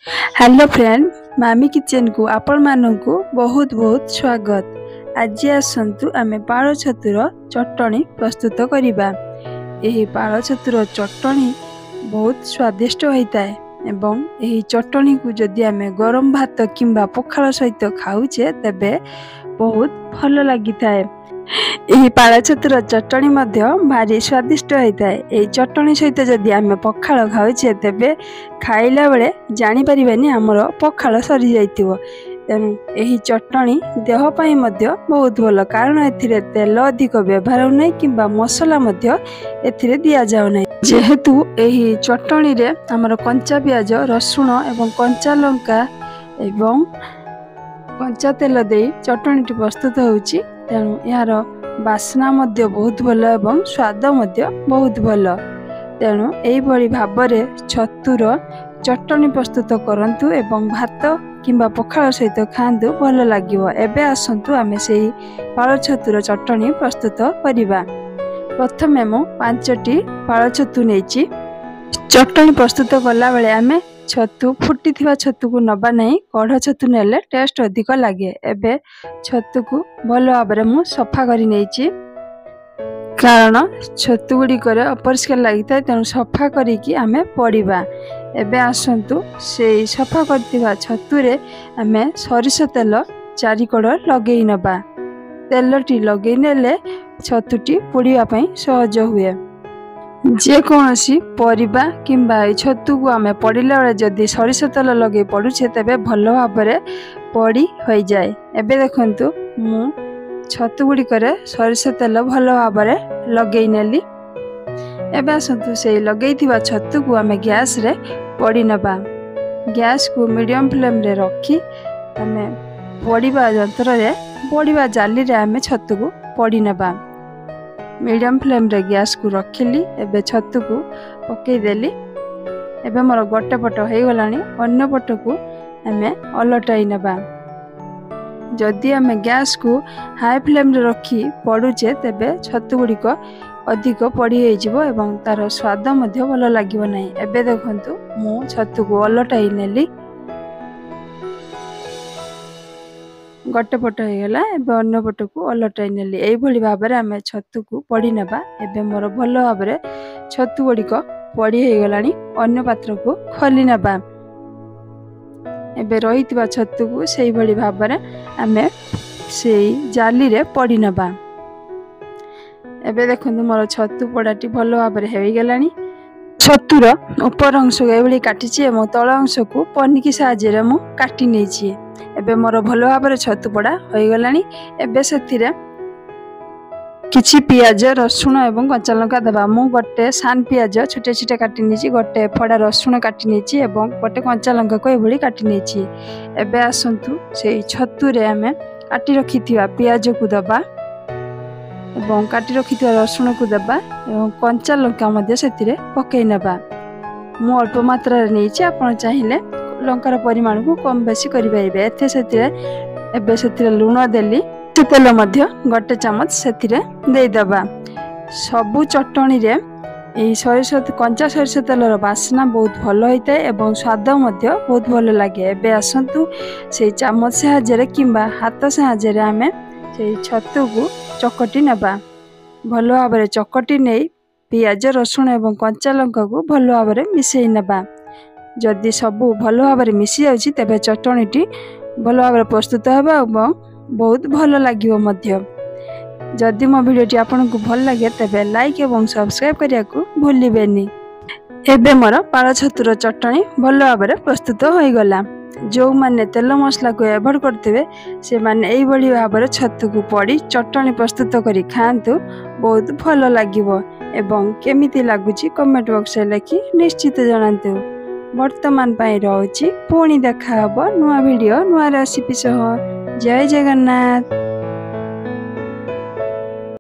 Hello friend, मामी kitchen को आपण मानू बहुत बहुत स्वागत। आज आसतु आमे पाଳ छतुर चटणी प्रस्तुत करिबा। एही पाଳ छतुर चटणी बहुत स्वादिष्ट होता है एवं एही चटणी को जदि आमे गरम भात किंबा पखाल सहित खाऊचे तेबे बहुत भल लगी थाए। यही पाଳ छतुर चटणी मध्य भारी स्वादिष्ट होता है। यही चटणी सहित जदि आमे पखाल खाऊचे तेबे खाइला बेले जानी परिबानी हमर पखाल सरी जाइतिबो। तेणु यही चटणी देह पाई मध्य बहुत भल, कारण एथिरे तेल अधिक व्यवहार नै किंबा मसला मध्य एथिरे दिया जाउ नै। जेहेतु यही चटणी रे हमर कंचा प्याज, रसुण एवं कंचा लंका एवं कंचा तेल दे चटणी प्रस्तुत होउची, तेणु यार बास्ना मध्य बहुत भल एवं स्वाद मध्य बहुत भल। तेणु एही भाबरे छतुर चटणी प्रस्तुत करंतु एवं भात किंबा पखाल सहित खांतु भल लागिवो। एबे आसंतु आमे सेही पाଳ छतुर चटणी प्रस्तुत करिबा। प्रथमे मु 5टी पाଳ छतु नेची। चटणी प्रस्तुत कला बेले आमे छतु फुटीथिबा छतु को नबा नहीं, कढ़ छतु नेले टेस्ट अधिक लागे। एबे छतु को भल भाबरे मु सफा करि नेची, कारण छतु गुडी करे अपरिष्कार लागि थाए, तेणु सफा करिकी आमे पड़िबा। एबे आसंतु से सफा करथिबा छतुरे आमे सरिष तेल 4 कड़ लगेई नबा। तेलटी लगेई नेले छतुटी पोड़िबा पई सहज हुए। जे कोनोसी परिबा किंबा छतु को आमे पड़िला बेले जदि सरिष तेल लगे पड़ुछे तेबे भल भाबरे पड़ी होई जाए। एबे देखंतु मु छतु गुडी करे सरिष तेल भल भाबरे लगेई नेली। एबे आसंतु से लगेइथिबा छतु को आमे गैस रे पड़ी नबा। गैस को मीडियम फ्लेम रे रखी आमे पड़िबा यंत्र रे पड़िबा जाली रे आमे छतु को पड़ी नबा। मीडियम फ्लेम रे गैस को रखिली। एबे छतु को पकई देली। एबे मोर गोटे पट हो गलानी, अन्य पट को आमे अलटाई नबा। जदि आमे गैस को हाई फ्लेम रे रखी पड़ुचे तेबे छतु गुडी को अधिक पड़ी होई जिवो एवं तार स्वाद मध्य भल लागिवो नै। एबे देखंतु मु छतु को अलटाई नेली। गोटे पट हो गला, एबे अन्य पट को अलटाई नेली। एई भली भाबरे आमे छतु को पड़ी नबा। एबे मोर भल भाबरे छतु गुडी को पड़ी हो गलानी। अन्य पात्र को खोली नबा। एबे रहितबा छतु को सेही भली भाबरे आमे सेही जाली रे पड़ी नबा। एबे देखंतु मोर छतु पड़ाटी भल भाबरे हेई गलानी। छतुर ऊपर अंश को एभली काटिची एवं तळ अंश को पनिकी साहाय्य रे मु काटी नेची। एबे मोर भल भाबरे छतु पड़ा होई गलानी। एबे सेथिरे किछि पियाज, रसुण एवं कंचा लंका दबा। मु गोटे सान पियाज छोटे छोटे काटी नेची, गोटे फड़ा रसुण काटी नेची एवं गोटे कंचा लंका को एभली काटी नेची। एबे आसंतु सेही छतु रे आमे काटी रखिथिबा पियाज को दबा एवं काटी रखिथिबा रसुण को दबा एवं कंचा लंका मध्ये सेतिरे पकई नबा। मु अल्प मात्रा रे नेची, आपण चाहिले लंकार परिमाण को कम बेसी करि पाइबे। एथे सेतिरे एबे सेतिरे लूण देली। तेल मध्य गोटे चामच सेतिरे देई दबा। सबु चटणी रे एही सरिष कंचा सरिष तेलर बास्ना बहुत भल होइते एवं स्वाद मध्य बहुत भल लागे। एबे आसंतु से चामच साहाय्य रे किंबा हाथ साहाय्य रे आमे से छतु को चकटी नबा। भल भाबरे चकटी नै पियाज, रसुण एवं कंचा लंका को भल भाबरे मिसेई नबा। जदि सबु भल भाबरे मिसी जाउची तेबे चटणीटी भल भाबरे प्रस्तुत हेबा एवं बहुत भल लागिवो मध्य। जदि मो वीडियोटी आपनकु भल लागे तेबे लाइक एवं सब्सक्राइब करिया को भूलिबेनी। एबे मोर पाळ छतुर चटणी भल भाबरे प्रस्तुत होई गला। जो माने तेल मसला को एवॉइड करथिबे से माने एई बळी भाबरे छतु को पड़ी चटणी प्रस्तुत करी खांतु, बहुत भल लागिवो। एवं केमिति लागुची कमेंट बॉक्स रे लिखि निश्चित जणांतु। वर्तमान पई रहउची, पुणी देखा हबो नुवा वीडियो नुवा रेसिपी सह। जय जगन्नाथ।